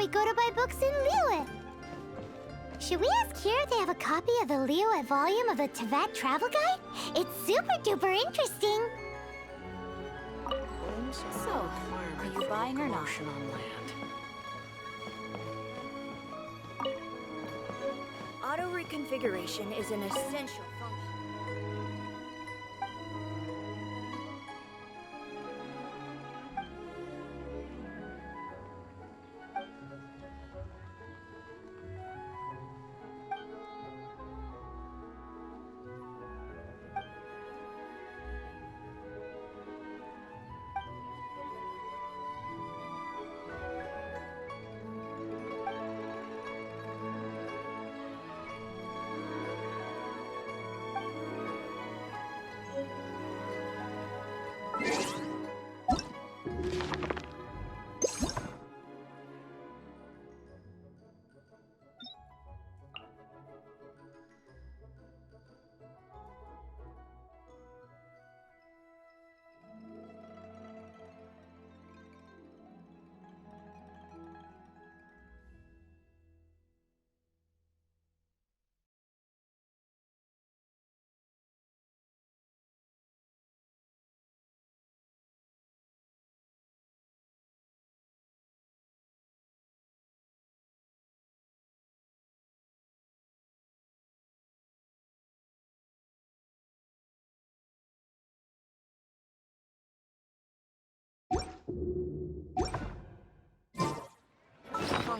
we go to buy books in Liyue. Should we ask here if they have a copy of the Liyue volume of the Teyvat travel guide? It's super duper interesting. So, are you buying or not? On land. Auto reconfiguration is an essential function.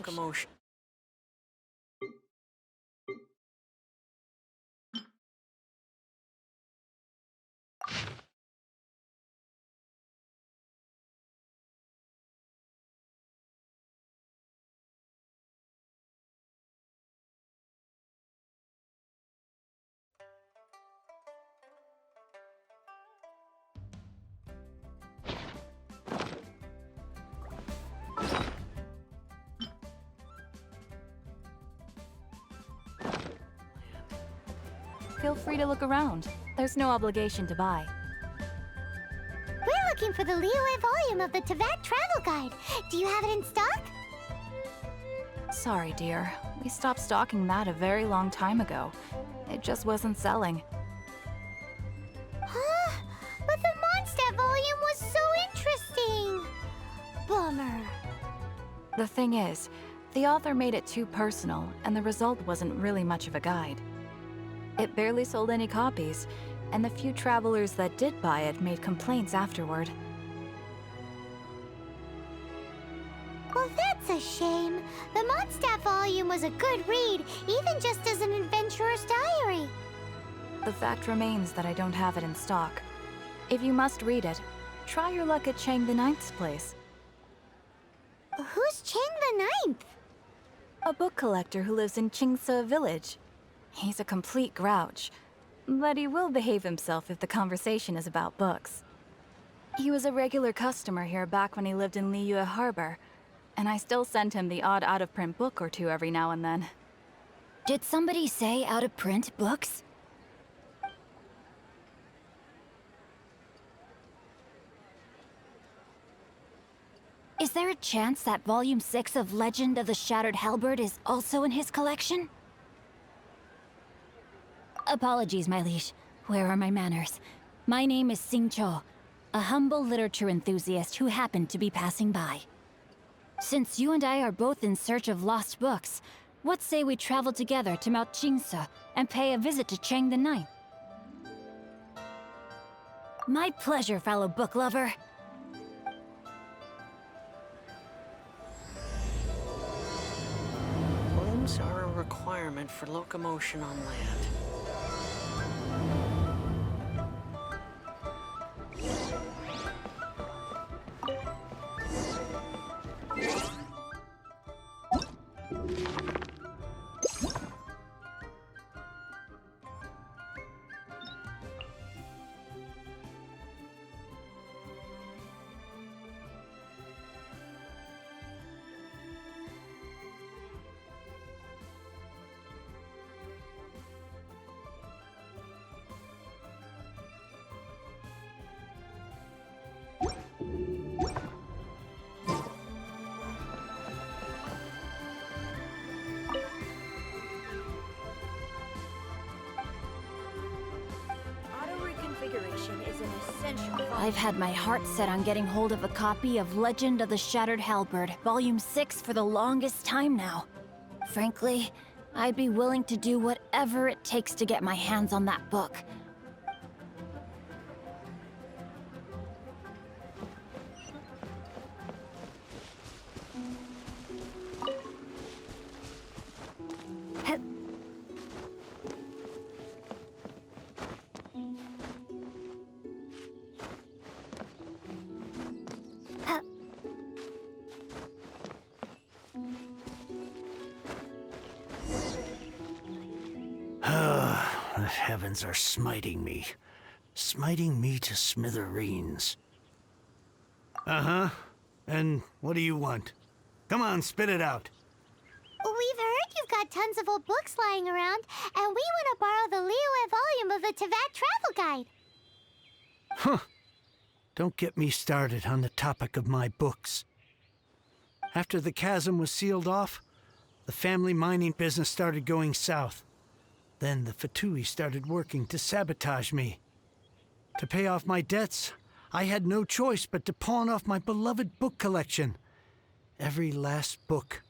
Commotion. Feel free to look around. There's no obligation to buy. We're looking for the Liyue volume of the Teyvat travel guide. Do you have it in stock? Sorry, dear. We stopped stocking that a very long time ago. It just wasn't selling. Huh? But the Mondstadt volume was so interesting. Bummer. The thing is, the author made it too personal, and the result wasn't really much of a guide. It barely sold any copies, and the few travelers that did buy it made complaints afterward. Well, that's a shame. The Mondstadt volume was a good read, even just as an adventurer's diary. The fact remains that I don't have it in stock. If you must read it, try your luck at Chang the Ninth's place. Who's Chang the Ninth? A book collector who lives in Qingse village. He's a complete grouch, but he will behave himself if the conversation is about books. He was a regular customer here back when he lived in Liyue Harbor, and I still send him the odd out-of-print book or two every now and then. Did somebody say out-of-print books? Is there a chance that Volume 6 of Legend of the Shattered Halberd is also in his collection? Apologies, my liege. Where are my manners? My name is Sing Cho, a humble literature enthusiast who happened to be passing by. Since you and I are both in search of lost books, what say we travel together to Mount Qingse and pay a visit to Chang the Ninth? My pleasure, fellow book lover. Limbs are a requirement for locomotion on land. configuration is an essential function. I've had my heart set on getting hold of a copy of Legend of the Shattered Halberd, Volume 6 for the longest time now. Frankly, I'd be willing to do whatever it takes to get my hands on that book. The heavens are smiting me to smithereens. Uh-huh. And what do you want? Come on, spit it out. We've heard you've got tons of old books lying around, and we want to borrow the Liyue volume of the Teyvat Travel Guide. Huh. Don't get me started on the topic of my books. After the chasm was sealed off, the family mining business started going south. Then the Fatui started working to sabotage me. To pay off my debts, I had no choice but to pawn off my beloved book collection. Every last book.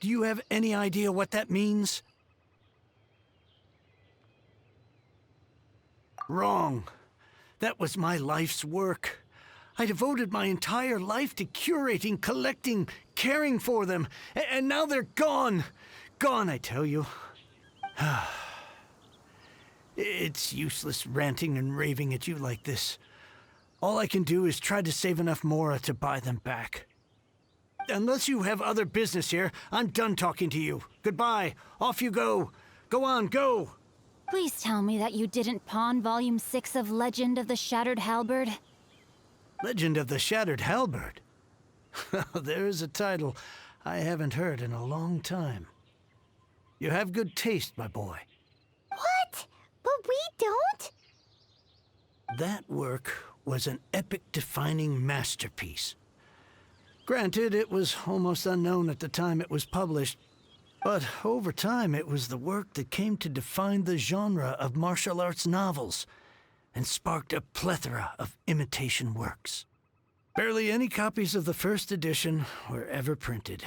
Do you have any idea what that means? Wrong. That was my life's work. I devoted my entire life to curating, collecting, caring for them, and now they're gone. Gone, I tell you. It's useless ranting and raving at you like this. All I can do is try to save enough Mora to buy them back. Unless you have other business here, I'm done talking to you. Goodbye. Off you go. Go on, go. Please tell me that you didn't pawn Volume 6 of Legend of the Shattered Halberd? Legend of the Shattered Halberd? There's a title I haven't heard in a long time. You have good taste, my boy. What? But we don't? That work was an epic-defining masterpiece. Granted, it was almost unknown at the time it was published, but over time it was the work that came to define the genre of martial arts novels and sparked a plethora of imitation works. Barely any copies of the first edition were ever printed.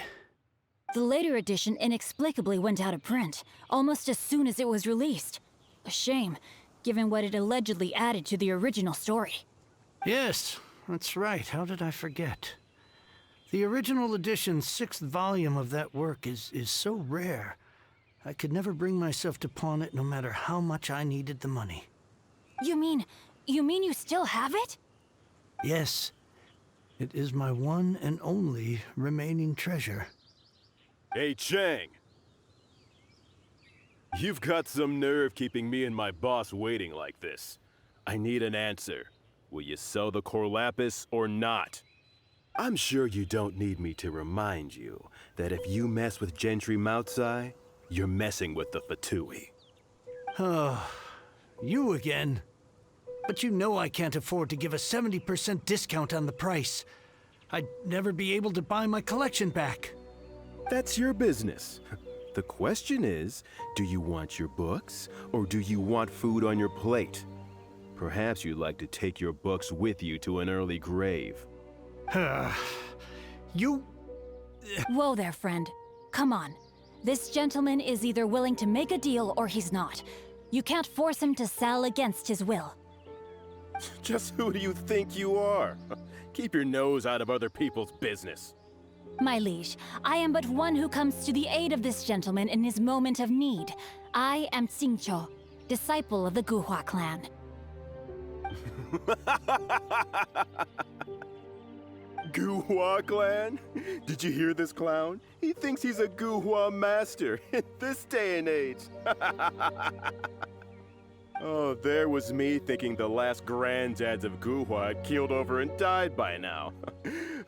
The later edition inexplicably went out of print, almost as soon as it was released. A shame, given what it allegedly added to the original story. Yes, that's right. How did I forget? The original edition's 6th volume of that work is so rare, I could never bring myself to pawn it no matter how much I needed the money. You mean you still have it? Yes. It is my one and only remaining treasure. Hey, Chang! You've got some nerve keeping me and my boss waiting like this. I need an answer. Will you sell the core lapis or not? I'm sure you don't need me to remind you that if you mess with Gentry Moutsai, you're messing with the Fatui. Oh, you again? But you know I can't afford to give a 70% discount on the price. I'd never be able to buy my collection back. That's your business. The question is, do you want your books, or do you want food on your plate? Perhaps you'd like to take your books with you to an early grave. You... Whoa there, friend. Come on. This gentleman is either willing to make a deal or he's not. You can't force him to sell against his will. Just who do you think you are? Keep your nose out of other people's business. My liege, I am but one who comes to the aid of this gentleman in his moment of need. I am Xingqiu, disciple of the Guhua clan. Guhua clan? Did you hear this clown? He thinks he's a Guhua master in this day and age. Oh, there was me thinking the last granddads of Guhua had keeled over and died by now.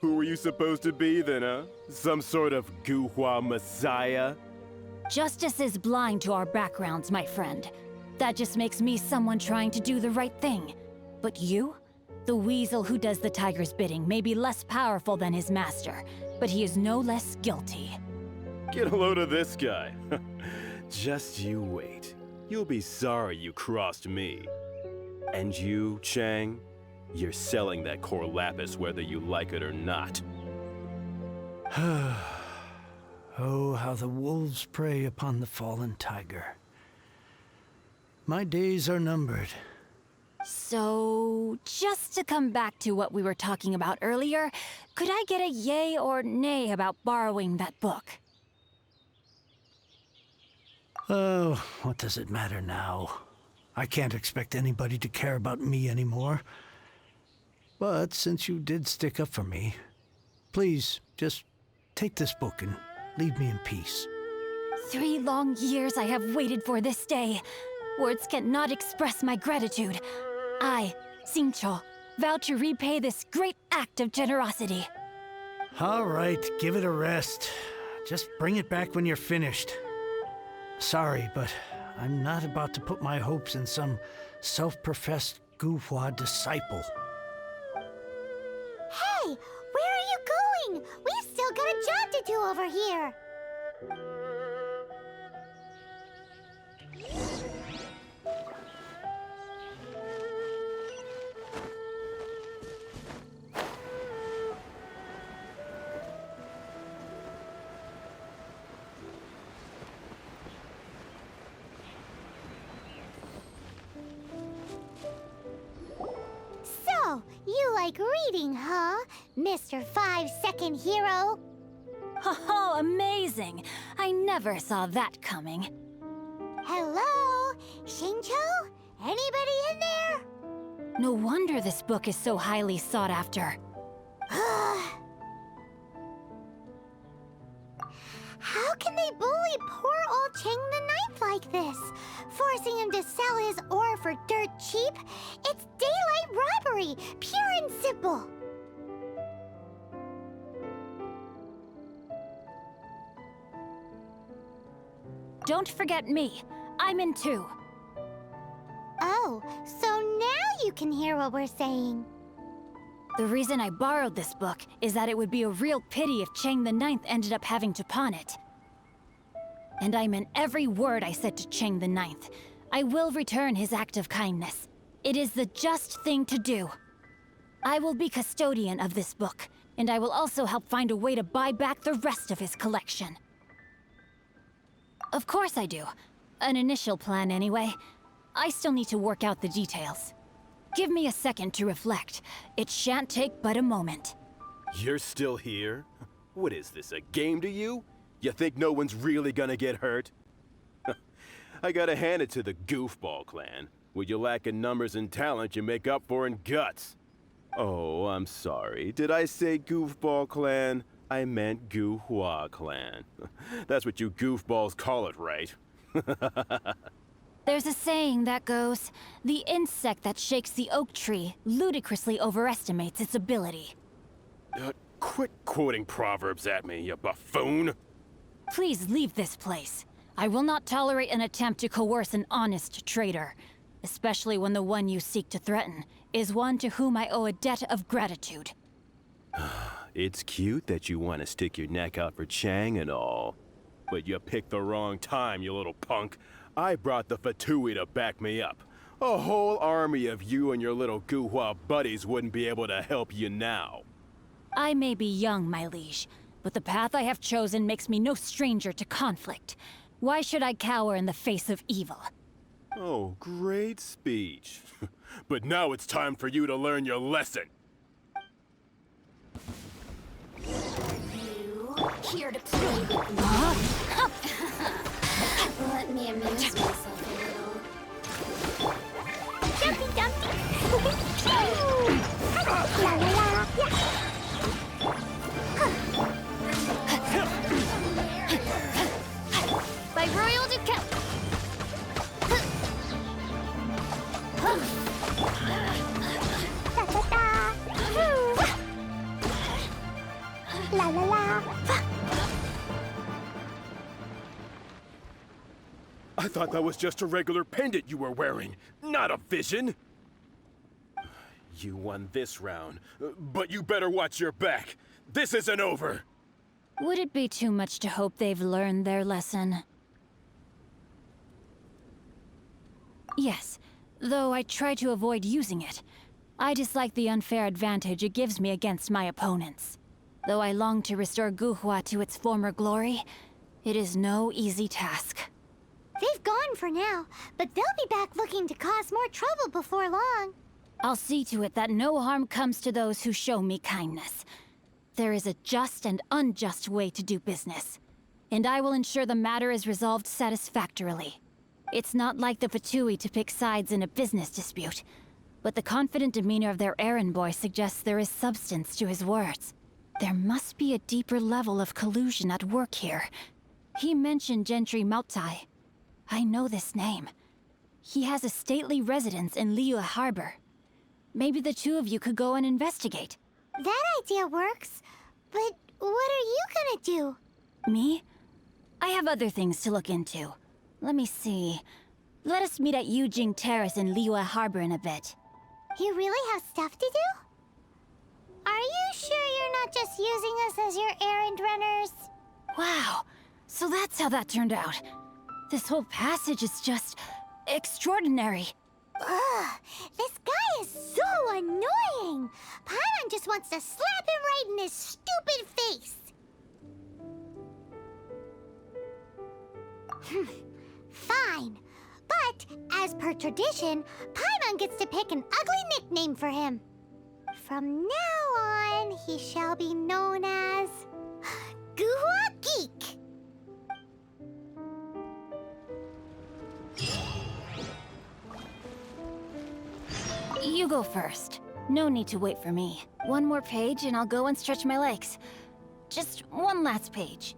Who were you supposed to be then, huh? Some sort of Guhua messiah? Justice is blind to our backgrounds, my friend. That just makes me someone trying to do the right thing. But you? The weasel who does the tiger's bidding may be less powerful than his master, but he is no less guilty. Get a load of this guy. Just you wait. You'll be sorry you crossed me. And you, Chang? You're selling that core lapis whether you like it or not. Oh, how the wolves prey upon the fallen tiger. My days are numbered. So, just to come back to what we were talking about earlier, could I get a yay or nay about borrowing that book? Oh, what does it matter now? I can't expect anybody to care about me anymore. But since you did stick up for me, please, just take this book and leave me in peace. 3 long years I have waited for this day. Words cannot express my gratitude. I, Xingqiu, vow to repay this great act of generosity. All right, give it a rest. Just bring it back when you're finished. Sorry, but I'm not about to put my hopes in some self-professed Guhua disciple. Hey, where are you going? We've still got a job to do over here. So, you like reading, huh, Mr. 5-second hero? Oh, amazing! I never saw that coming. Hello? Xingqiu? Anybody in there? No wonder this book is so highly sought after. How can they bully poor old Chang the Ninth like this? Forcing him to sell his ore for dirt cheap? It's daylight robbery, pure and simple. Don't forget me. I'm in too. Oh, so now you can hear what we're saying. The reason I borrowed this book is that it would be a real pity if Chang the Ninth ended up having to pawn it. And I meant every word I said to Chang the Ninth. I will return his act of kindness. It is the just thing to do. I will be custodian of this book, and I will also help find a way to buy back the rest of his collection. Of course I do. An initial plan anyway. I still need to work out the details. Give me a second to reflect. It shan't take but a moment. You're still here? What is this, a game to you? You think no one's really gonna get hurt? I gotta hand it to the Goofball clan. What you lack in numbers and talent, you make up for in guts. Oh, I'm sorry. Did I say Goofball clan? I meant Guhua clan. That's what you goofballs call it, right? There's a saying that goes, the insect that shakes the oak tree ludicrously overestimates its ability. Quit quoting proverbs at me, you buffoon! Please leave this place. I will not tolerate an attempt to coerce an honest trader, especially when the one you seek to threaten is one to whom I owe a debt of gratitude. It's cute that you want to stick your neck out for Chang and all. But you picked the wrong time, you little punk. I brought the Fatui to back me up. A whole army of you and your little Guhua buddies wouldn't be able to help you now. I may be young, my liege, but the path I have chosen makes me no stranger to conflict. Why should I cower in the face of evil? Oh, great speech. But now it's time for you to learn your lesson. Here to play with me. Let me amuse myself a little. Dumpy Dumpty! La la la! By royal decree. La la la! I thought that was just a regular pendant you were wearing, not a vision. You won this round, but you better watch your back. This isn't over. Would it be too much to hope they've learned their lesson? Yes, though I try to avoid using it. I dislike the unfair advantage it gives me against my opponents. Though I long to restore Guhua to its former glory, it is no easy task. They've gone for now, but they'll be back looking to cause more trouble before long. I'll see to it that no harm comes to those who show me kindness. There is a just and unjust way to do business, and I will ensure the matter is resolved satisfactorily. It's not like the Fatui to pick sides in a business dispute, but the confident demeanor of their errand boy suggests there is substance to his words. There must be a deeper level of collusion at work here. He mentioned Gentry Mautai. I know this name. He has a stately residence in Liyue Harbor. Maybe the two of you could go and investigate. That idea works, but what are you gonna do? Me? I have other things to look into. Let me see. Let us meet at Yujing Terrace in Liyue Harbor in a bit. You really have stuff to do? Are you sure you're not just using us as your errand runners? Wow, so that's how that turned out. This whole passage is just extraordinary. Ugh, this guy is so annoying! Paimon just wants to slap him right in his stupid face! Fine. But, as per tradition, Paimon gets to pick an ugly nickname for him. From now on, he shall be known as... Guhua Geek! You go first. No need to wait for me. One more page and I'll go and stretch my legs. Just one last page.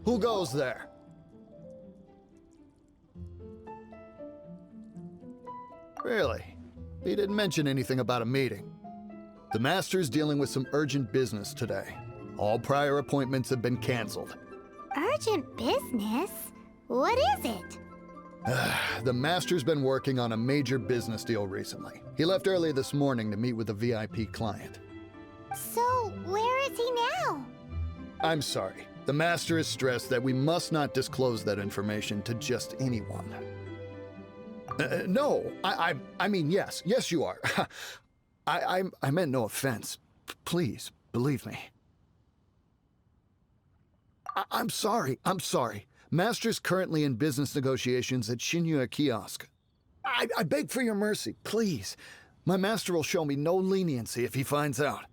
Who goes there? Really? He didn't mention anything about a meeting. The Master's dealing with some urgent business today. All prior appointments have been canceled. Urgent business? What is it? The Master's been working on a major business deal recently. He left early this morning to meet with a VIP client. So, where is he now? I'm sorry. The Master is stressed that we must not disclose that information to just anyone. No, I mean, yes. Yes, you are. I meant no offense. Please, believe me. I'm sorry. Master's currently in business negotiations at Shinyue Kiosk. I beg for your mercy, please. My master will show me no leniency if he finds out.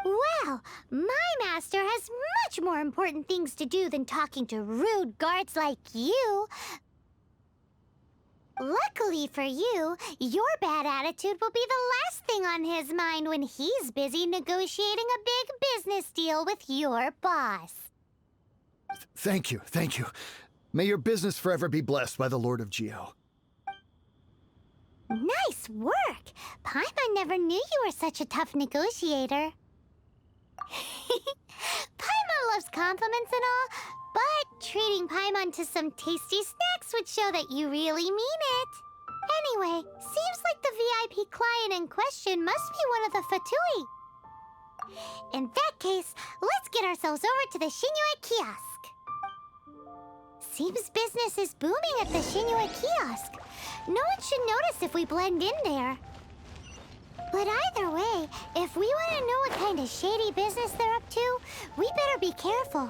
Well, my master has much more important things to do than talking to rude guards like you. Luckily for you, your bad attitude will be the last thing on his mind when he's busy negotiating a big business deal with your boss. Thank you. May your business forever be blessed by the Lord of Geo. Nice work! Paimon never knew you were such a tough negotiator. Paimon loves compliments and all, but treating Paimon to some tasty snacks would show that you really mean it. Anyway, seems like the VIP client in question must be one of the Fatui. In that case, let's get ourselves over to the Shinyue Kiosk. Seems business is booming at the Shinyue Kiosk. No one should notice if we blend in there. But either way, if we want to know what kind of shady business they're up to, we better be careful.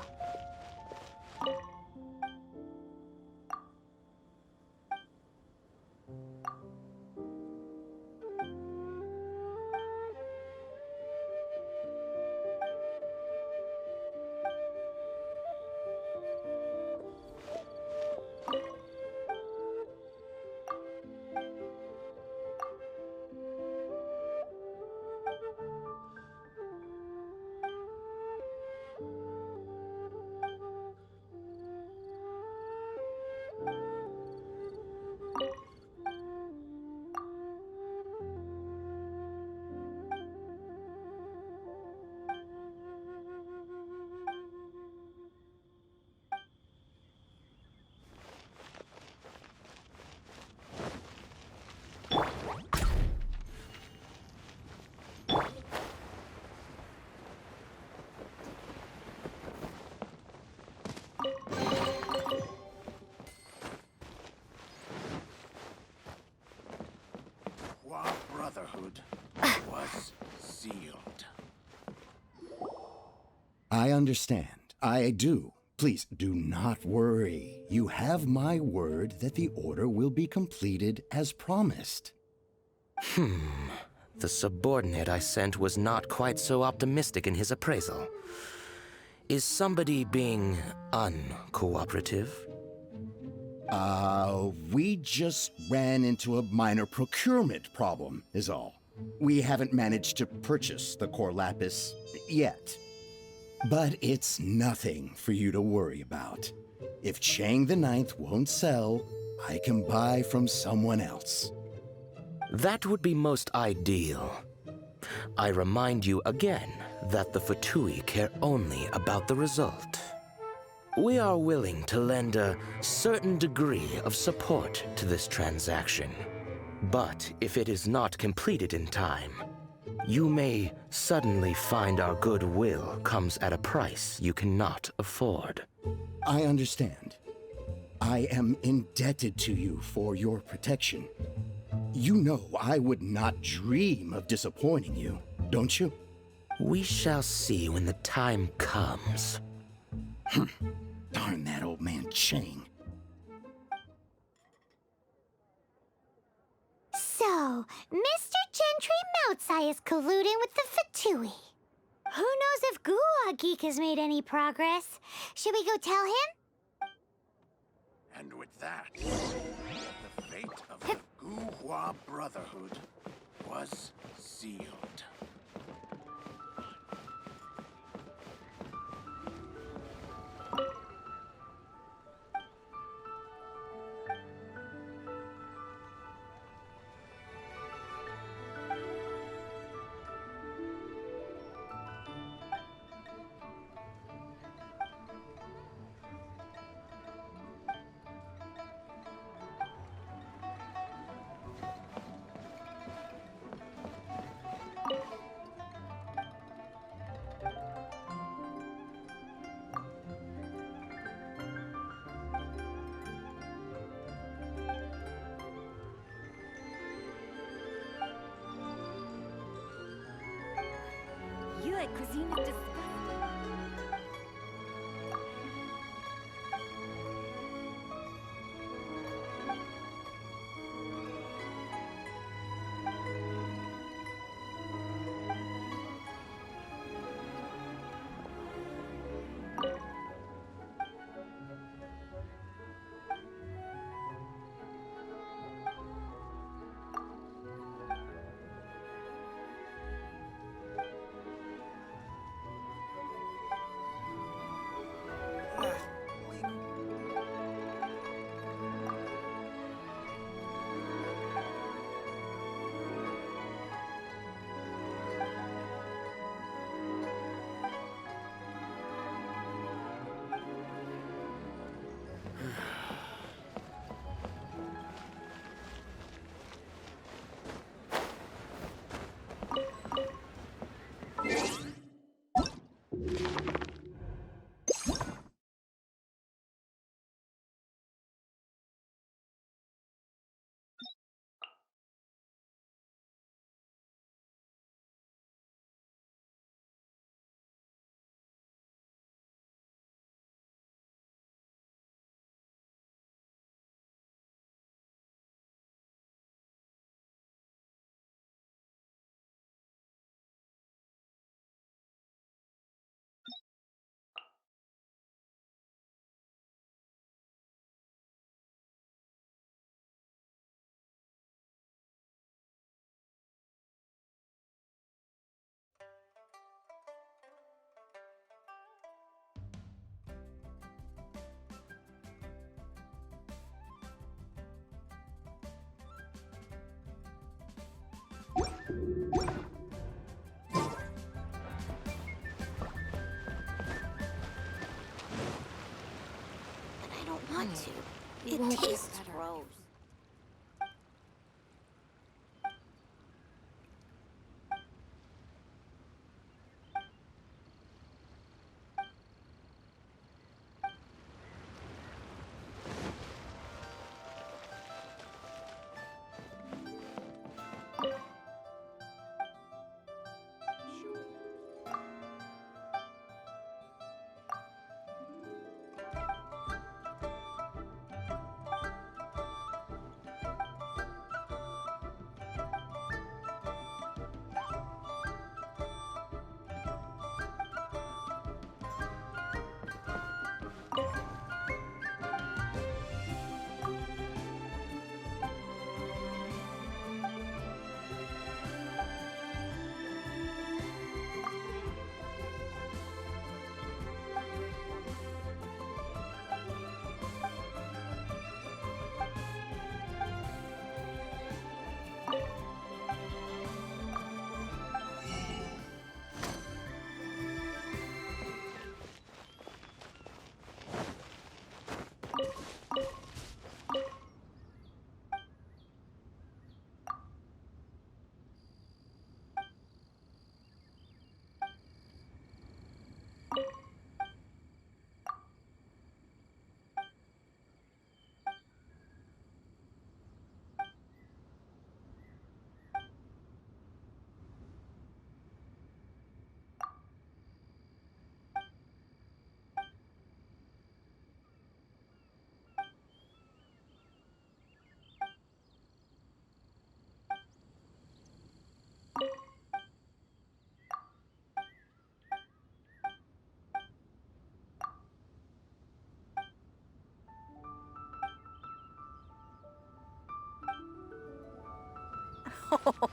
I understand. I do. Please do not worry. You have my word that the order will be completed as promised. The subordinate I sent was not quite so optimistic in his appraisal. Is somebody being uncooperative? We just ran into a minor procurement problem, is all. We haven't managed to purchase the core lapis yet. But it's nothing for you to worry about. If Chang the Ninth won't sell, I can buy from someone else. That would be most ideal. I remind you again that the Fatui care only about the result. We are willing to lend a certain degree of support to this transaction. But if it is not completed in time, you may suddenly find our goodwill comes at a price you cannot afford. I understand. I am indebted to you for your protection. You know I would not dream of disappointing you, don't you? We shall see when the time comes. Darn that old man Chang. So, Mr. Gentry Moutsai is colluding with the Fatui. Who knows if Guwa Geek has made any progress? Should we go tell him? And with that, the fate of the Guhua Brotherhood was sealed. Yue cuisine is disgusting. But I don't want to. It tastes gross.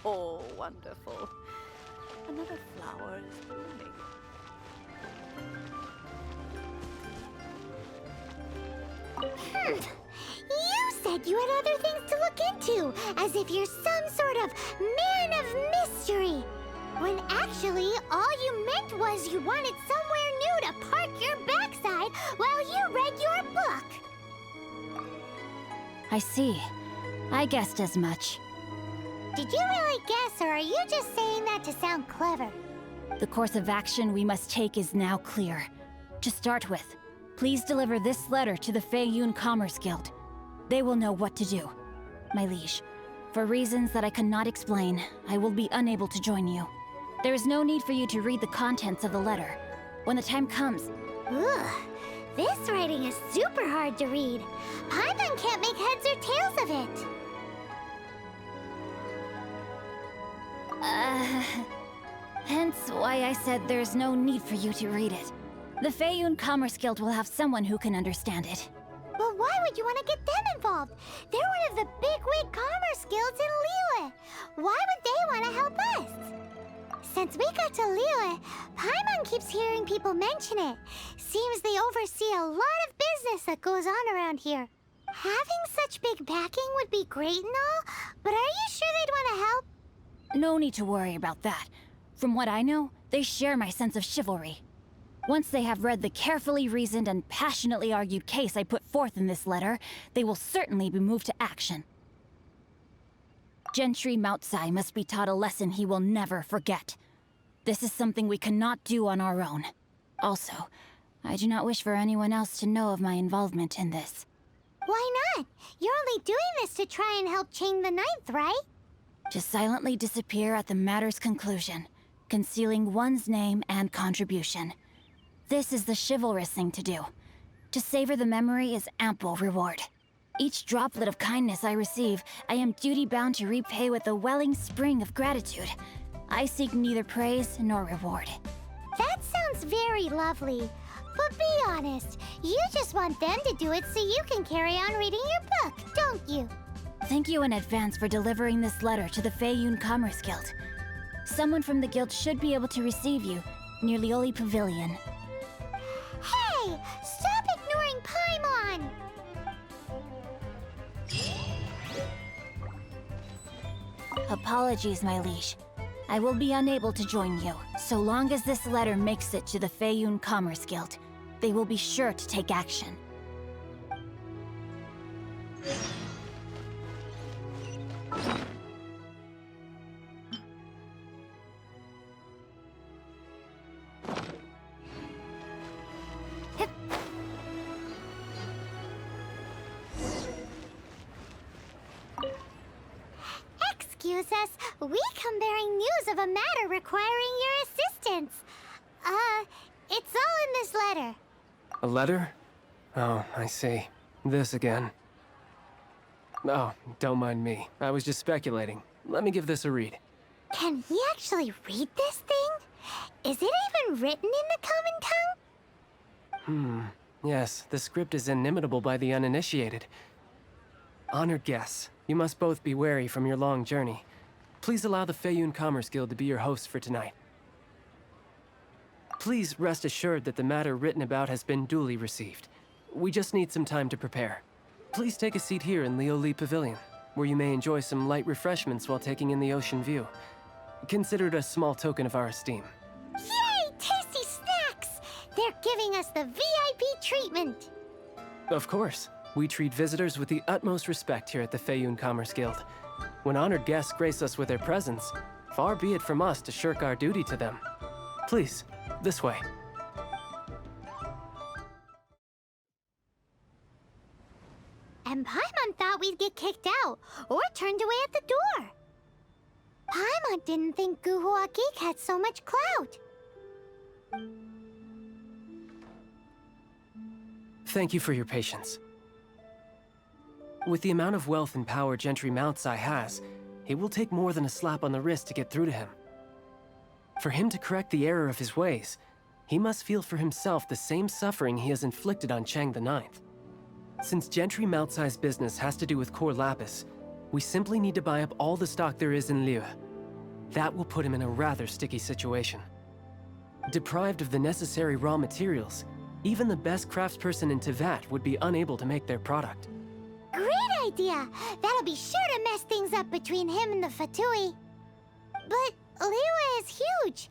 Oh, wonderful. Another flower is blooming. You said you had other things to look into, as if you're some sort of man of mystery. When actually, all you meant was you wanted somewhere new to park your backside while you read your book. I see. I guessed as much. Did you really guess, or are you just saying that to sound clever? The course of action we must take is now clear. To start with, please deliver this letter to the Feiyun Commerce Guild. They will know what to do. My liege, for reasons that I cannot explain, I will be unable to join you. There is no need for you to read the contents of the letter. When the time comes... Ugh, this writing is super hard to read. Paimon can't make heads or tails of it. Hence why I said there's no need for you to read it. The Feiyun Commerce Guild will have someone who can understand it. But why would you want to get them involved? They're one of the bigwig commerce guilds in Liyue. Why would they want to help us? Since we got to Liyue, Paimon keeps hearing people mention it. Seems they oversee a lot of business that goes on around here. Having such big backing would be great and all, but are you sure they'd want to help? No need to worry about that. From what I know, they share my sense of chivalry. Once they have read the carefully reasoned and passionately argued case I put forth in this letter, they will certainly be moved to action. Gentry Moutsai must be taught a lesson he will never forget. This is something we cannot do on our own. Also, I do not wish for anyone else to know of my involvement in this. Why not? You're only doing this to try and help Chang the Ninth, right? To silently disappear at the matter's conclusion, concealing one's name and contribution. This is the chivalrous thing to do. To savor the memory is ample reward. Each droplet of kindness I receive, I am duty-bound to repay with a welling spring of gratitude. I seek neither praise nor reward. That sounds very lovely. But be honest, you just want them to do it so you can carry on reading your book, don't you? Thank you in advance for delivering this letter to the Feiyun Commerce Guild. Someone from the guild should be able to receive you near Liyue Pavilion. Hey! Stop ignoring Paimon! Apologies, my liege. I will be unable to join you, so long as this letter makes it to the Feiyun Commerce Guild. They will be sure to take action. Excuse us, we come bearing news of a matter requiring your assistance. It's all in this letter. A letter? Oh, I see. This again. Oh, don't mind me. I was just speculating. Let me give this a read. Can we actually read this thing? Is it even written in the common tongue? Yes, the script is inimitable by the uninitiated. Honored guests, you must both be wary from your long journey. Please allow the Feiyun Commerce Guild to be your host for tonight. Please rest assured that the matter written about has been duly received. We just need some time to prepare. Please take a seat here in Liyue Pavilion, where you may enjoy some light refreshments while taking in the ocean view. Consider it a small token of our esteem. Yay! Tasty snacks! They're giving us the VIP treatment! Of course. We treat visitors with the utmost respect here at the Feiyun Commerce Guild. When honored guests grace us with their presence, far be it from us to shirk our duty to them. Please, this way. And Paimon thought we'd get kicked out, or turned away at the door. Paimon didn't think Guhua Geek had so much clout. Thank you for your patience. With the amount of wealth and power Gentry Moutsai has, it will take more than a slap on the wrist to get through to him. For him to correct the error of his ways, he must feel for himself the same suffering he has inflicted on Chang the Ninth. Since Gentry Moutsai's business has to do with Core Lapis, We simply need to buy up all the stock there is in Liyue. That will put him in a rather sticky situation. Deprived of the necessary raw materials, even the best craftsperson in Teyvat would be unable to make their product. Great idea! That'll be sure to mess things up between him and the Fatui. But Liyue is huge.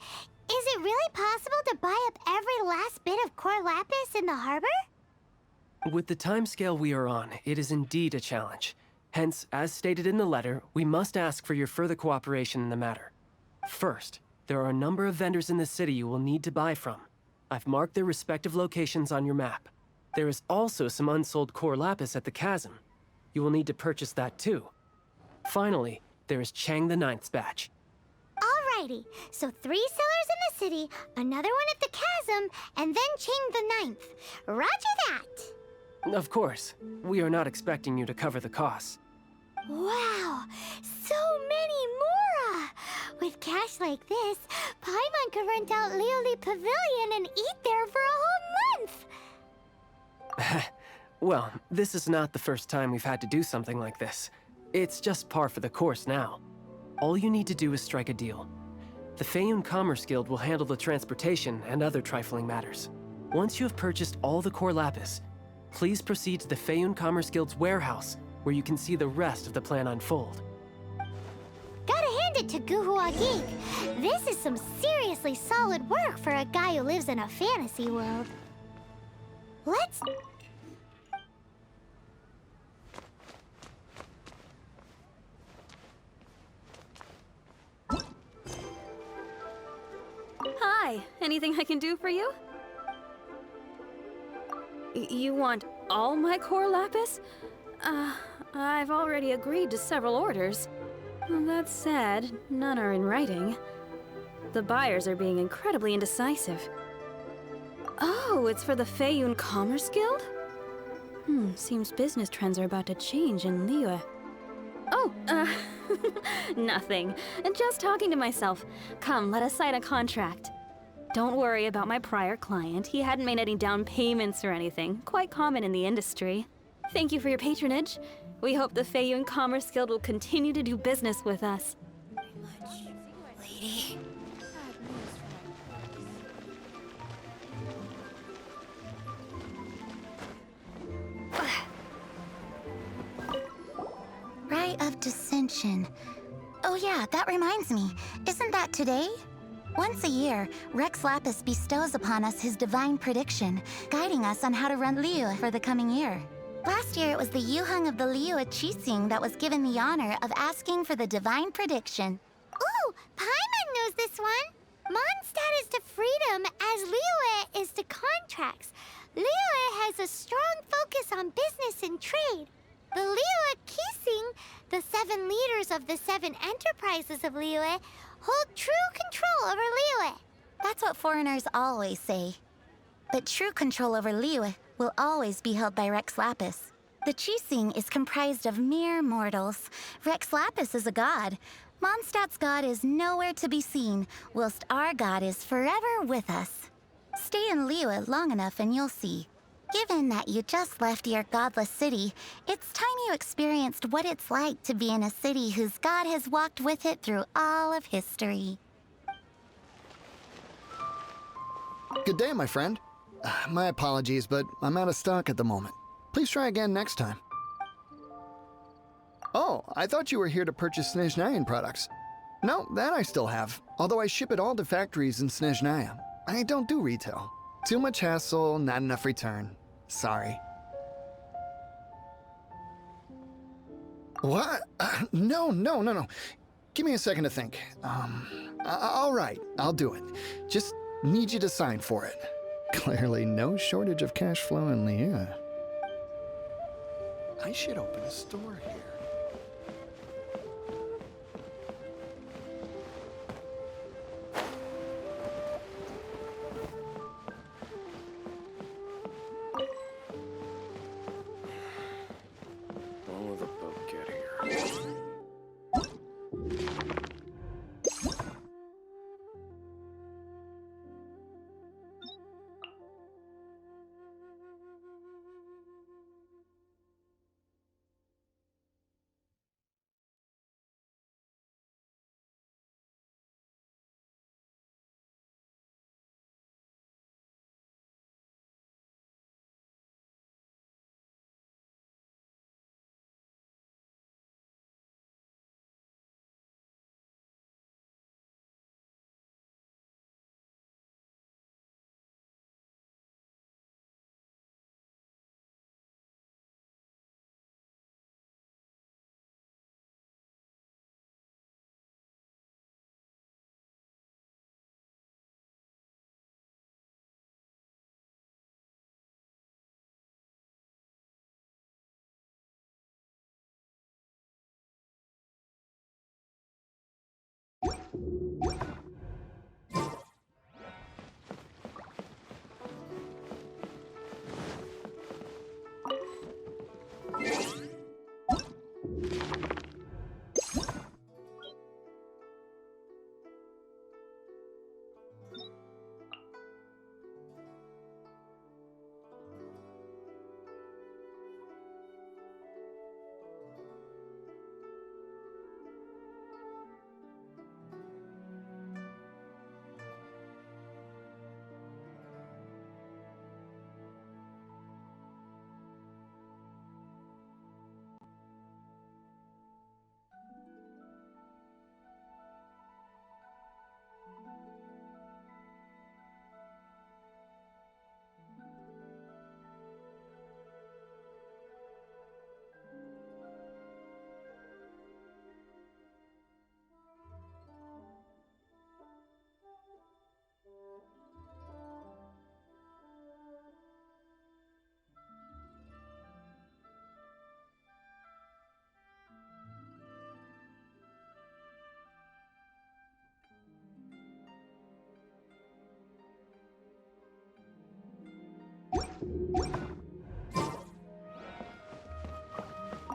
Is it really possible to buy up every last bit of core lapis in the harbor? With the timescale we are on, it is indeed a challenge. Hence, as stated in the letter, we must ask for your further cooperation in the matter. First, there are a number of vendors in the city you will need to buy from. I've marked their respective locations on your map. There is also some unsold core lapis at the chasm. You will need to purchase that too. Finally, there is Chang the Ninth's batch. Alrighty, so 3 sellers in the city, another one at the chasm, and then Chang the Ninth. Roger that! Of course, we are not expecting you to cover the costs. Wow, so many more! With cash like this, Paimon could rent out Liyue Pavilion and eat there for a whole month! Well, this is not the first time we've had to do something like this. It's just par for the course now. All you need to do is strike a deal. The Feiyun Commerce Guild will handle the transportation and other trifling matters. Once you have purchased all the core lapis, please proceed to the Feiyun Commerce Guild's warehouse, where you can see the rest of the plan unfold. Gotta hand it to Guhua Geek. This is some seriously solid work for a guy who lives in a fantasy world. Let's... Hi, anything I can do for you? You want all my core lapis? I've already agreed to several orders. That said, none are in writing. The buyers are being incredibly indecisive. Oh, it's for the Feiyun Commerce Guild? Seems business trends are about to change in Liyue. Oh, nothing. Just talking to myself. Come, let us sign a contract. Don't worry about my prior client. He hadn't made any down payments or anything. Quite common in the industry. Thank you for your patronage. We hope the Feiyun Commerce Guild will continue to do business with us. Lady. Right of Dissension. Oh yeah, that reminds me. Isn't that today? Once a year, Rex Lapis bestows upon us his divine prediction, guiding us on how to run Liyue for the coming year. Last year, it was the Yuheng of the Liyue Qixing that was given the honor of asking for the divine prediction. Ooh, Paimon knows this one! Mondstadt is to freedom as Liyue is to contracts. Liyue has a strong focus on business and trade. The Liyue Qixing, the 7 leaders of the 7 enterprises of Liyue, hold true control over Liyue. That's what foreigners always say. But true control over Liyue will always be held by Rex Lapis. The Qixing is comprised of mere mortals. Rex Lapis is a god. Mondstadt's god is nowhere to be seen, whilst our god is forever with us. Stay in Liyue long enough and you'll see. Given that you just left your godless city, it's time you experienced what it's like to be in a city whose god has walked with it through all of history. Good day, my friend. My apologies, but I'm out of stock at the moment. Please try again next time. Oh, I thought you were here to purchase Snezhnayan products. No, that I still have, although I ship it all to factories in Snezhnaya. I don't do retail. Too much hassle, not enough return. Sorry. What? No. Give me a second to think. All right, I'll do it. Just need you to sign for it. Clearly no shortage of cash flow in Liyue. I should open a store here. When will the boat get here?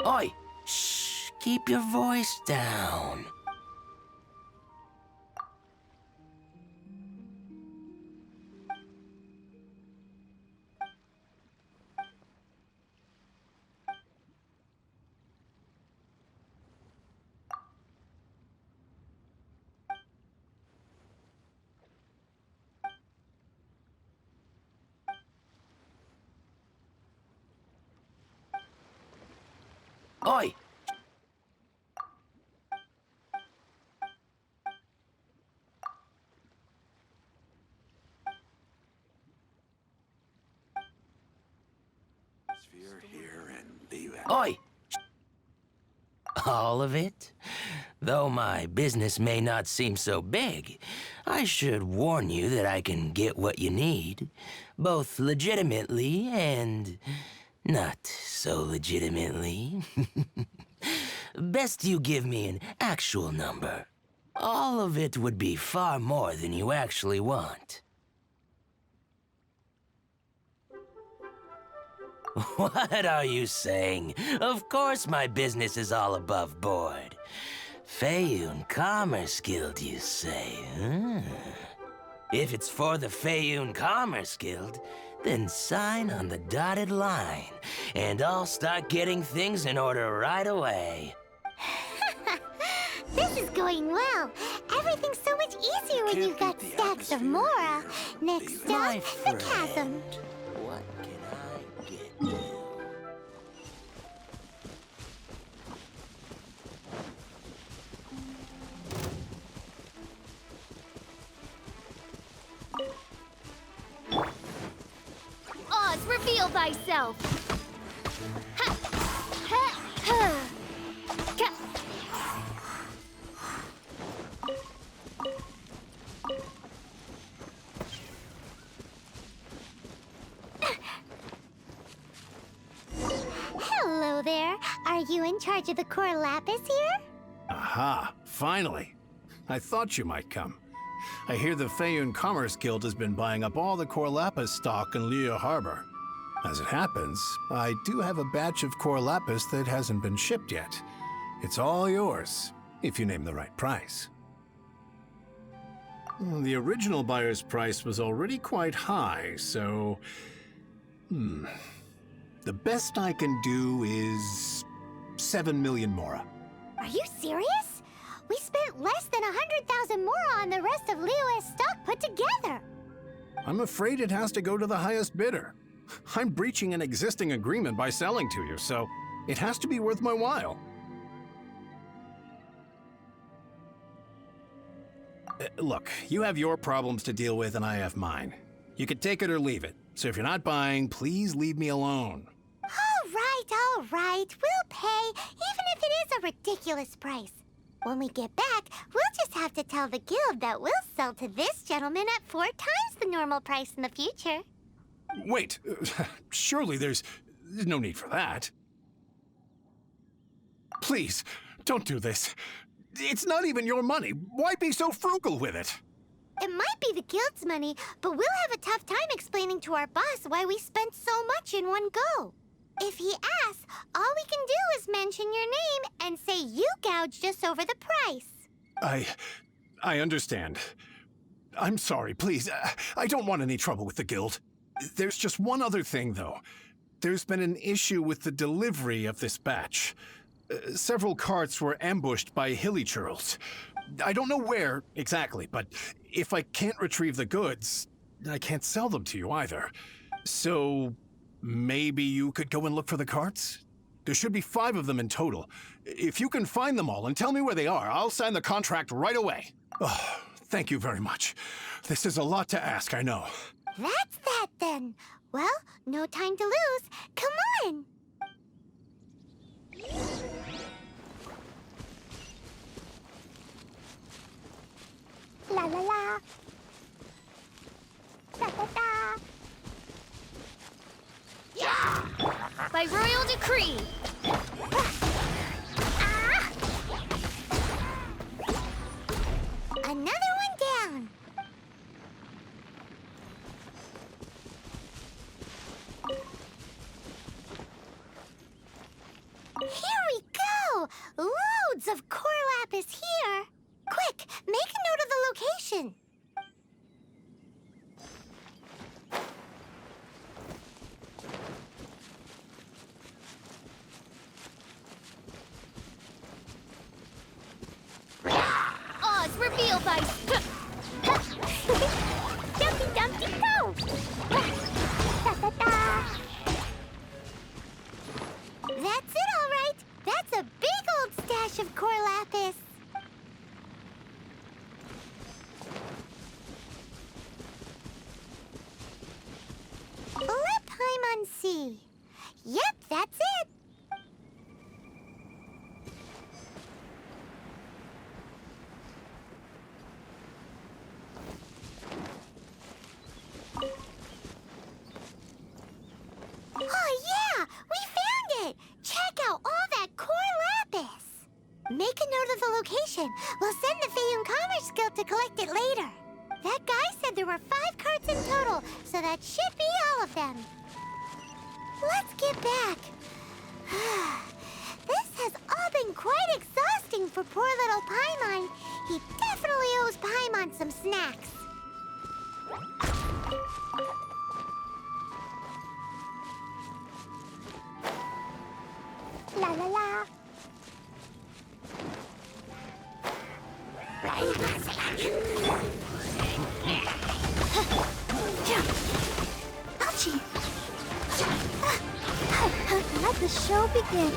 Oi! Shh! Keep your voice down. Oi! Sphere here and Liyue. Oi! All of it? Though my business may not seem so big, I should warn you that I can get what you need, both legitimately and not so legitimately. Best you give me an actual number. All of it would be far more than you actually want. What are you saying? Of course my business is all above board. Feiyun Commerce Guild, you say, huh? If it's for the Feiyun Commerce Guild, then sign on the dotted line, and I'll start getting things in order right away. This is going well. Everything's so much easier when you've got stacks of Mora. Next up, the chasm. What can I get you? Oz, reveal thyself! Ha! Ha! Ha! Ka! Hello there. Are you in charge of the core lapis here? Aha, finally. I thought you might come. I hear the Feiyun Commerce Guild has been buying up all the core lapis stock in Liyue Harbor. As it happens, I do have a batch of core lapis that hasn't been shipped yet. It's all yours, if you name the right price. The original buyer's price was already quite high, so... The best I can do is 7 million Mora. Are you serious? We spent less than 100,000 Mora on the rest of Liyue's stock put together. I'm afraid it has to go to the highest bidder. I'm breaching an existing agreement by selling to you, so it has to be worth my while. Look, you have your problems to deal with and I have mine. You can take it or leave it. So if you're not buying, please leave me alone. All right. We'll pay, even if it is a ridiculous price. When we get back, we'll just have to tell the guild that we'll sell to this gentleman at 4 times the normal price in the future. Wait, surely there's no need for that. Please, don't do this. It's not even your money. Why be so frugal with it? It might be the guild's money, but we'll have a tough time explaining to our boss why we spent so much in one go. If he asks, all we can do is mention your name and say you gouged us over the price. I understand. I'm sorry, please. I don't want any trouble with the guild. There's just one other thing, though. There's been an issue with the delivery of this batch. Several carts were ambushed by hilly churls. I don't know where exactly, but if I can't retrieve the goods, I can't sell them to you either. So maybe you could go and look for the carts? There should be 5 of them in total. If you can find them all and tell me where they are, I'll sign the contract right away. Oh, thank you very much. This is a lot to ask, I know. That's that then. Well, no time to lose. Come on! La la la. Da da da. Yeah! By royal decree! Another one down. Here we go! Loads of core lapis here! Quick, make a note of the location! Oz, reveal thy... Dumpty Dumpty go! Da da da! That's it, all right. That's a big old stash of core lapis. Let Paimon see. Yep, that's it. Oh, yeah! We found it! Check out all that core lapis! Make a note of the location. We'll send the Fayum Commerce Guild to collect it later. That guy said there were 5 carts in total, so that should be all of them. Let's get back. This has all been quite exhausting for poor little Paimon. He definitely owes Paimon some snacks. La la la. Ouchie. Let the show begin.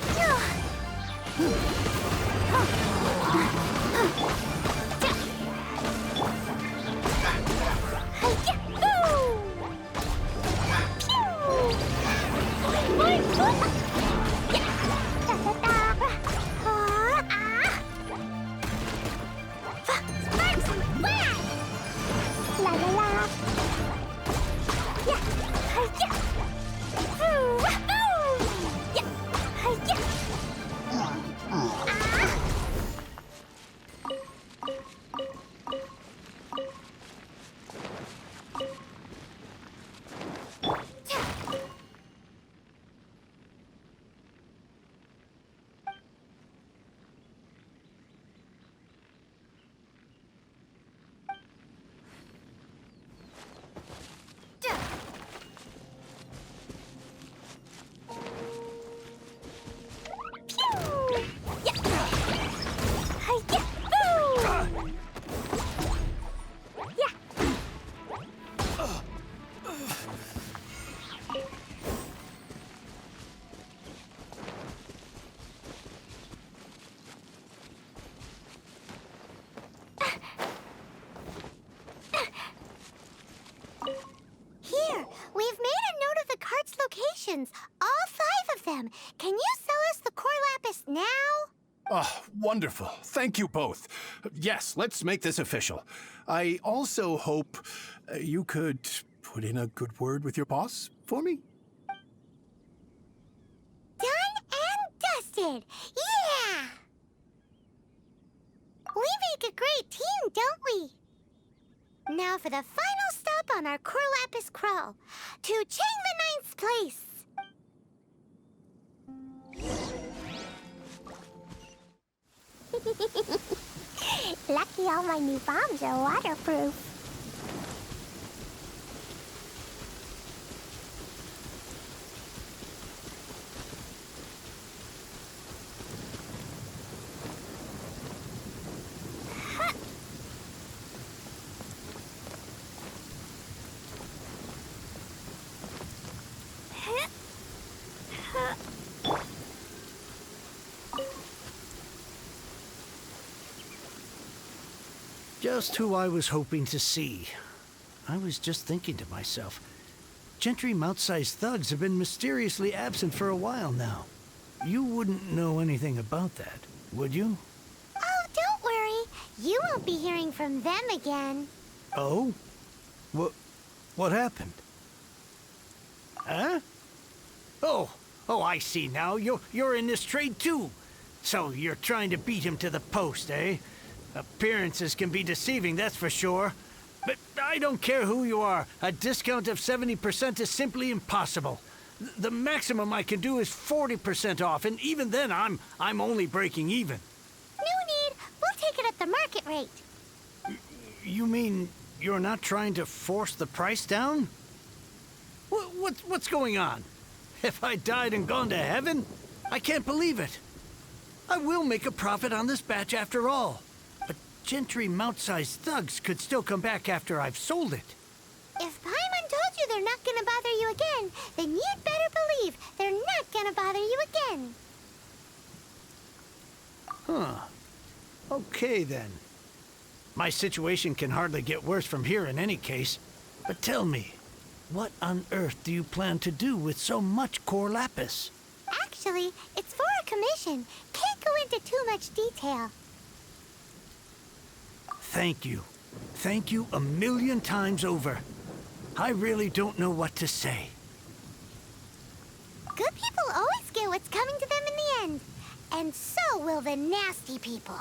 All 5 of them. Can you sell us the core lapis now? Oh, wonderful. Thank you both. Yes, let's make this official. I also hope you could put in a good word with your boss for me. Done and dusted. Yeah! We make a great team, don't we? Now for the final stop on our Corlapis crawl, to Chang the Ninth's place. Lucky all my new bombs are waterproof. Just who I was hoping to see. I was just thinking to myself, Gentry mount-sized thugs have been mysteriously absent for a while now. You wouldn't know anything about that, would you? Oh, don't worry. You won't be hearing from them again. Oh? What happened? Huh? Oh, I see now. You're in this trade too. So you're trying to beat him to the post, eh? Appearances can be deceiving, that's for sure. But I don't care who you are. A discount of 70% is simply impossible. The maximum I can do is 40% off, and even then I'm only breaking even. No need. We'll take it at the market rate. You mean you're not trying to force the price down? What's going on? Have I died and gone to heaven? I can't believe it. I will make a profit on this batch after all. But Gentry mount-sized thugs could still come back after I've sold it. If Paimon told you they're not gonna bother you again, then you'd better believe they're not gonna bother you again. Huh. Okay, then. My situation can hardly get worse from here in any case. But tell me, what on earth do you plan to do with so much core lapis? Actually, it's for a commission. Can't go into too much detail. Thank you. Thank you 1,000,000 times over. I really don't know what to say. Good people always get what's coming to them in the end. And so will the nasty people.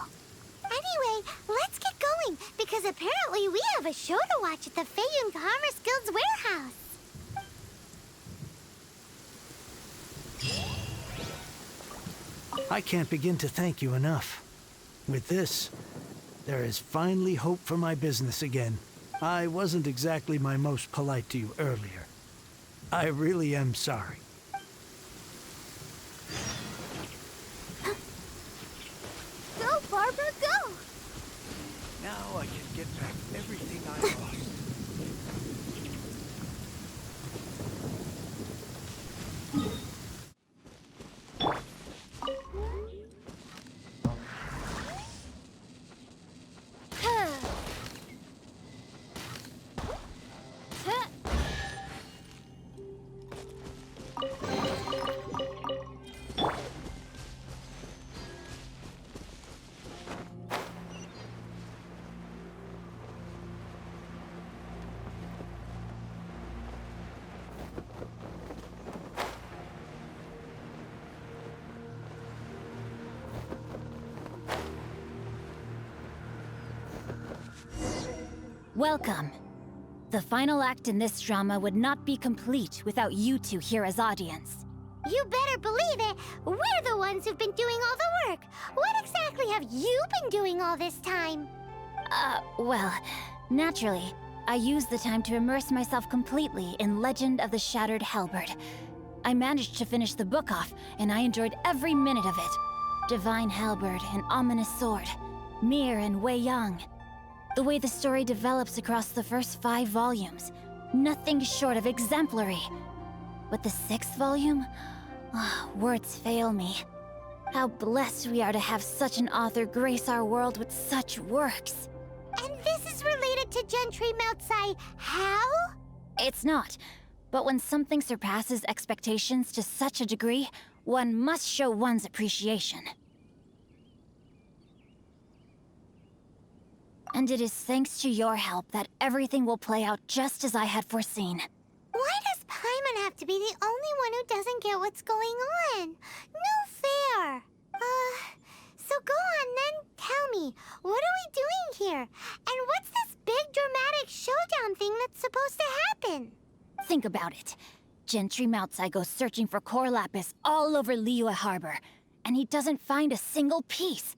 Anyway, let's get going, because apparently we have a show to watch at the Feiyun Commerce Guild's warehouse. I can't begin to thank you enough. With this, there is finally hope for my business again. I wasn't exactly my most polite to you earlier. I really am sorry. Go, Barbara, go! Now I can get back everything I lost. Welcome. The final act in this drama would not be complete without you two here as audience. You better believe it. We're the ones who've been doing all the work. What exactly have you been doing all this time? Well, naturally, I used the time to immerse myself completely in Legend of the Shattered Halberd. I managed to finish the book off, and I enjoyed every minute of it. Divine Halberd, an ominous sword. Mir and Wei Yang. The way the story develops across the first 5 volumes. Nothing short of exemplary. But the 6th volume? Words fail me. How blessed we are to have such an author grace our world with such works. And this is related to Gentry Moutsai how? It's not. But when something surpasses expectations to such a degree, one must show one's appreciation. And it is thanks to your help that everything will play out just as I had foreseen. Why does Paimon have to be the only one who doesn't get what's going on? No fair. So go on then, tell me, what are we doing here? And what's this big dramatic showdown thing that's supposed to happen? Think about it. Gentry Moutsai goes searching for core lapis all over Liyue Harbor, and he doesn't find a single piece.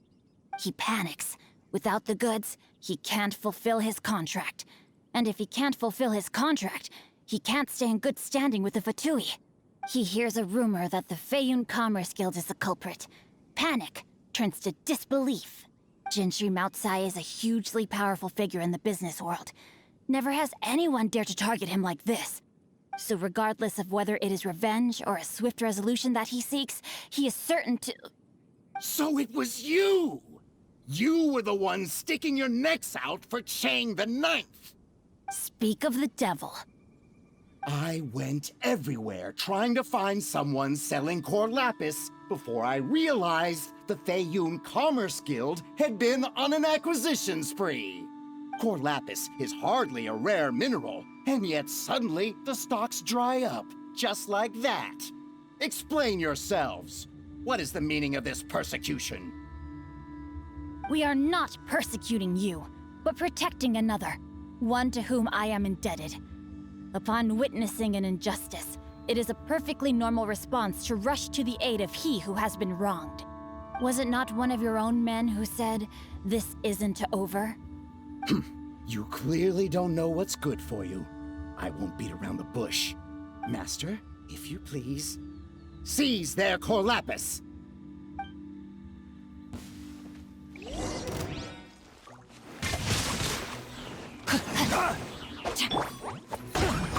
He panics. Without the goods, he can't fulfill his contract. And if he can't fulfill his contract, he can't stay in good standing with the Fatui. He hears a rumor that the Feiyun Commerce Guild is the culprit. Panic turns to disbelief. Gentry Moutsai is a hugely powerful figure in the business world. Never has anyone dared to target him like this. So regardless of whether it is revenge or a swift resolution that he seeks, he is certain to... So it was you! You were the one sticking your necks out for Chang the Ninth! Speak of the devil. I went everywhere trying to find someone selling core lapis before I realized the Feiyun Commerce Guild had been on an acquisition spree. Core lapis is hardly a rare mineral, and yet suddenly the stocks dry up, just like that. Explain yourselves. What is the meaning of this persecution? We are not persecuting you, but protecting another, one to whom I am indebted. Upon witnessing an injustice, it is a perfectly normal response to rush to the aid of he who has been wronged. Was it not one of your own men who said, "This isn't over"? You clearly don't know what's good for you. I won't beat around the bush. Master, if you please, seize their core lapis!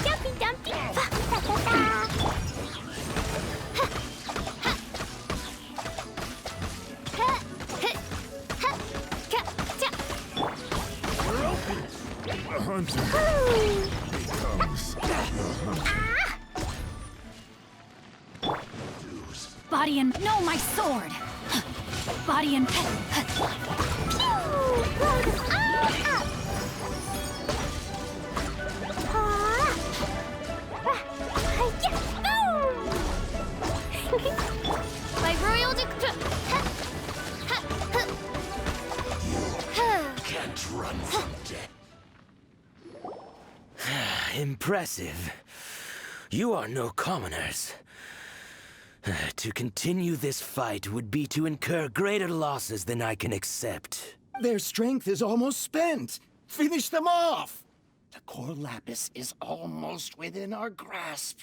Dumpy Dumpy! The hunter becomes Body and... No, my sword! Body and... My royal Can't run from death. Impressive. You are no commoners. To continue this fight would be to incur greater losses than I can accept. Their strength is almost spent. Finish them off! The core lapis is almost within our grasp.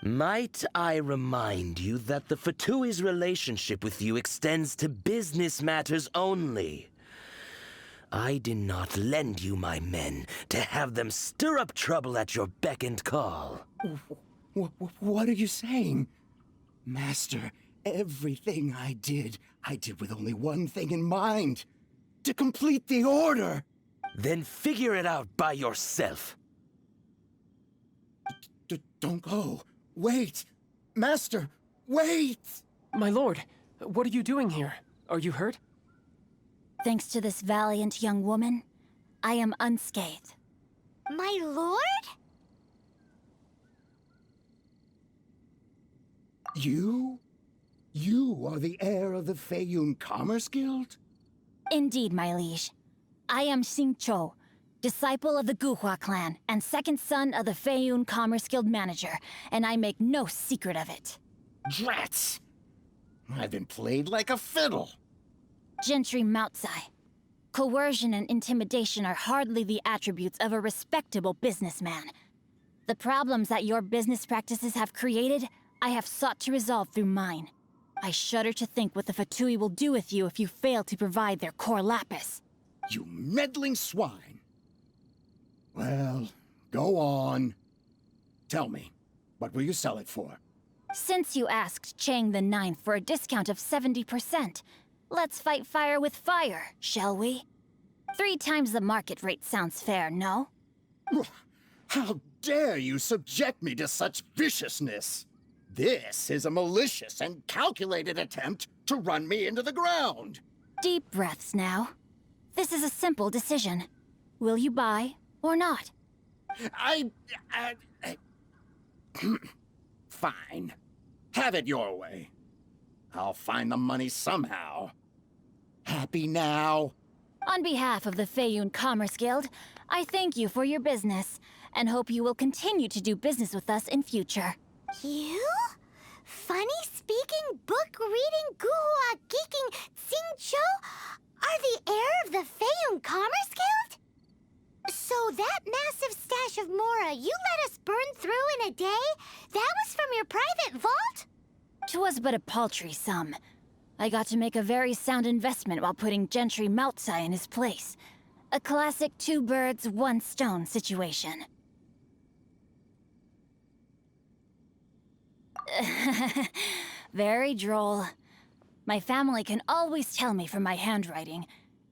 Might I remind you that the Fatui's relationship with you extends to business matters only? I did not lend you my men to have them stir up trouble at your beck and call. What are you saying? Master, everything I did with only one thing in mind. To complete the order. Then figure it out by yourself. Don't go. Wait! Master, wait! My lord, what are you doing here? Are you hurt? Thanks to this valiant young woman, I am unscathed. My lord? You? You are the heir of the Feiyun Commerce Guild? Indeed, my liege. I am Xingqiu, disciple of the Guhua clan and second son of the Feiyun Commerce Guild manager, and I make no secret of it. Drats! I've been played like a fiddle. Gentry Moutsai. Coercion and intimidation are hardly the attributes of a respectable businessman. The problems that your business practices have created, I have sought to resolve through mine. I shudder to think what the Fatui will do with you if you fail to provide their core lapis. You meddling swine. Well, go on. Tell me, what will you sell it for? Since you asked Chang the Ninth for a discount of 70%, let's fight fire with fire, shall we? 3 times the market rate sounds fair, no? How dare you subject me to such viciousness? This is a malicious and calculated attempt to run me into the ground. Deep breaths now. This is a simple decision. Will you buy or not? Fine. Have it your way. I'll find the money somehow. Happy now? On behalf of the Feiyun Commerce Guild, I thank you for your business, and hope you will continue to do business with us in future. You? Funny-speaking, book-reading, guhua geeking Xingqiu are the heir of the Feiyun Commerce Guild? So that massive stash of Mora you let us burn through in a day, that was from your private vault? 'Twas but a paltry sum. I got to make a very sound investment while putting Gentry Moutsai in his place. A classic two birds, one stone situation. Very droll. My family can always tell me from my handwriting.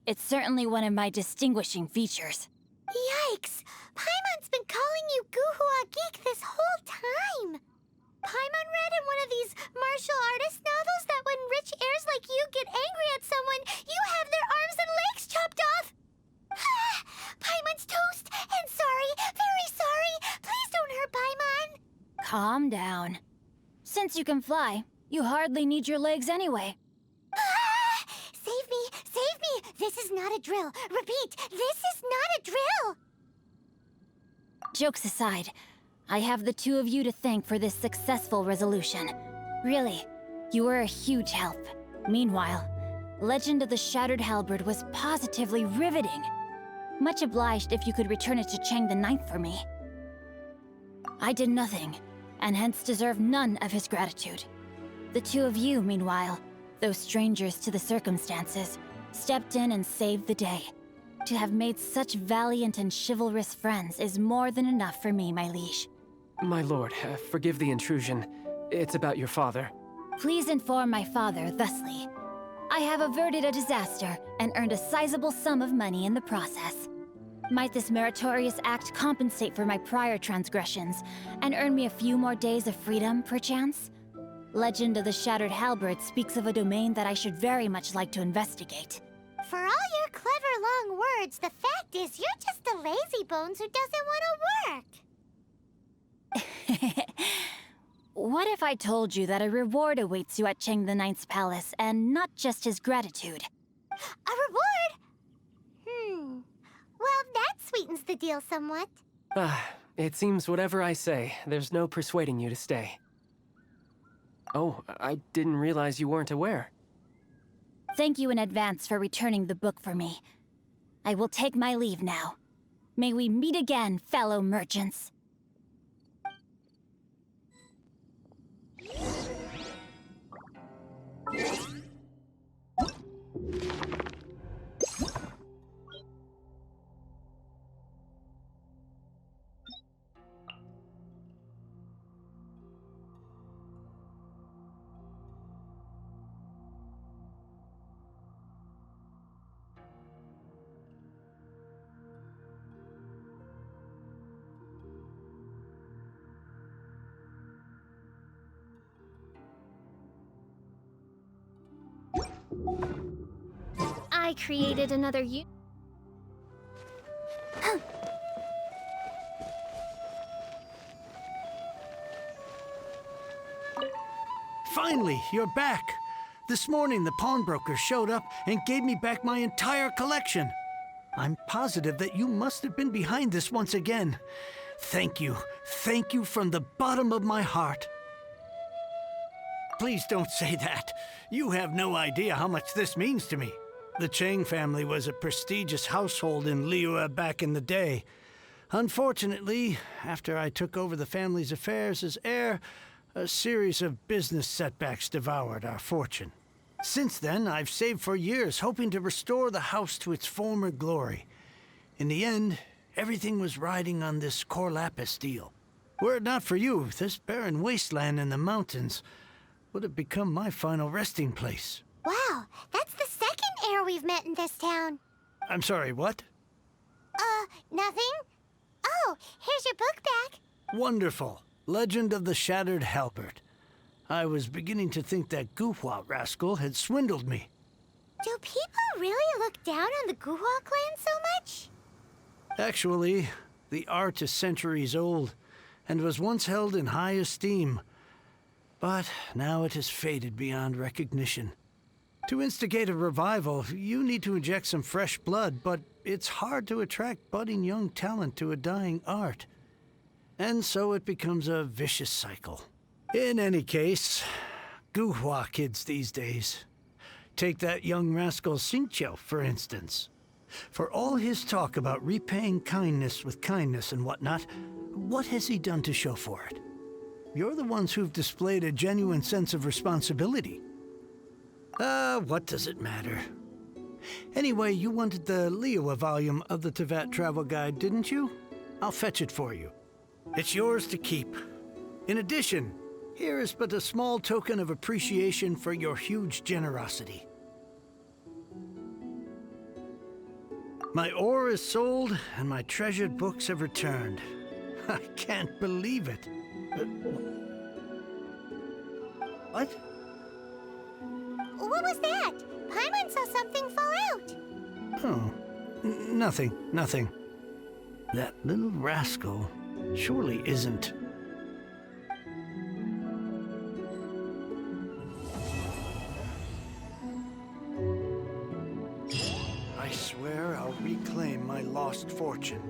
It's certainly one of my distinguishing features. Yikes! Paimon's been calling you Guhua Geek this whole time! Paimon read in one of these martial artist novels that when rich heirs like you get angry at someone, you have their arms and legs chopped off! Paimon's toast! And sorry, very sorry! Please don't hurt Paimon! Calm down. Since you can fly, you hardly need your legs anyway. Save me! Save me! This is not a drill! Repeat, this is not a drill! Jokes aside, I have the two of you to thank for this successful resolution. Really, you were a huge help. Meanwhile, Legend of the Shattered Halberd was positively riveting. Much obliged if you could return it to Chang the Ninth for me. I did nothing, and hence deserve none of his gratitude. The two of you, meanwhile, though strangers to the circumstances, stepped in and saved the day. To have made such valiant and chivalrous friends is more than enough for me, my liege. My lord, forgive the intrusion. It's about your father. Please inform my father thusly. I have averted a disaster and earned a sizable sum of money in the process. Might this meritorious act compensate for my prior transgressions and earn me a few more days of freedom, perchance? Legend of the Shattered Halberd speaks of a domain that I should very much like to investigate. For all your clever long words, the fact is you're just a lazy bones who doesn't want to work. What if I told you that a reward awaits you at Chang the Ninth's palace, and not just his gratitude? A reward? Well, that sweetens the deal somewhat. It seems whatever I say, there's no persuading you to stay. Oh, I didn't realize you weren't aware. Thank you in advance for returning the book for me. I will take my leave now. May we meet again, fellow merchants. I created another Finally, you're back. This morning, the pawnbroker showed up and gave me back my entire collection. I'm positive that you must have been behind this once again. Thank you. Thank you from the bottom of my heart. Please don't say that. You have no idea how much this means to me. The Chang family was a prestigious household in Liyue back in the day. Unfortunately, after I took over the family's affairs as heir, a series of business setbacks devoured our fortune. Since then, I've saved for years, hoping to restore the house to its former glory. In the end, everything was riding on this Core Lapis deal. Were it not for you, this barren wasteland in the mountains would have become my final resting place. Wow, that's the second heir we've met in this town. I'm sorry, what? Nothing? Oh, here's your book back. Wonderful. Legend of the Shattered Halberd. I was beginning to think that Guhua rascal had swindled me. Do people really look down on the Guhua clan so much? Actually, the art is centuries old, and was once held in high esteem. But now it has faded beyond recognition. To instigate a revival, you need to inject some fresh blood, but it's hard to attract budding young talent to a dying art. And so it becomes a vicious cycle. In any case, Guhua kids these days. Take that young rascal Xingqiu, for instance. For all his talk about repaying kindness with kindness and whatnot, what has he done to show for it? You're the ones who've displayed a genuine sense of responsibility. What does it matter? Anyway, you wanted the Liyue volume of the Teyvat travel guide, didn't you? I'll fetch it for you. It's yours to keep. In addition, here is but a small token of appreciation for your huge generosity. My ore is sold, and my treasured books have returned. I can't believe it. What? What was that? Paimon saw something fall out. Oh, nothing. That little rascal surely isn't... I swear I'll reclaim my lost fortune.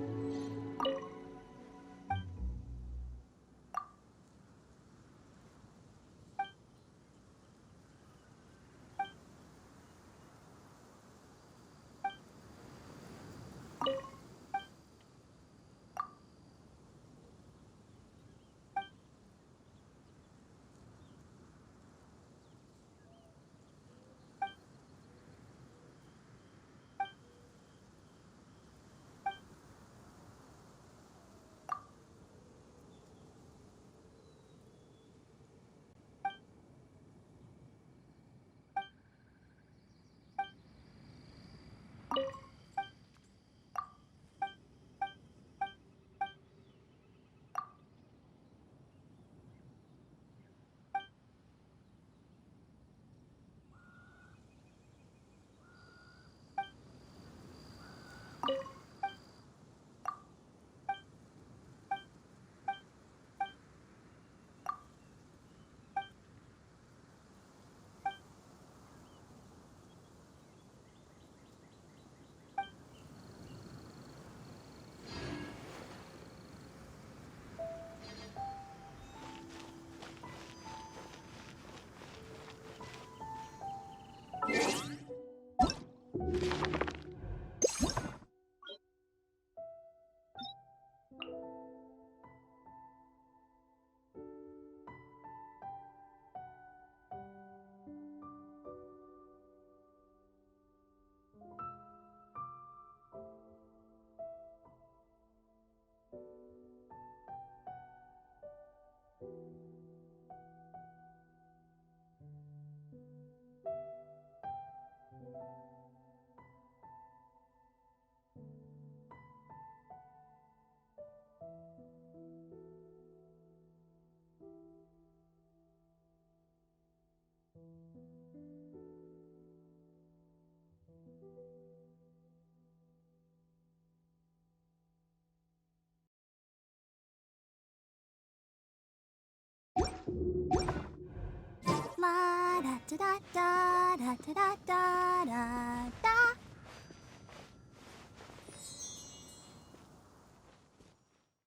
La da da da da da da da da da.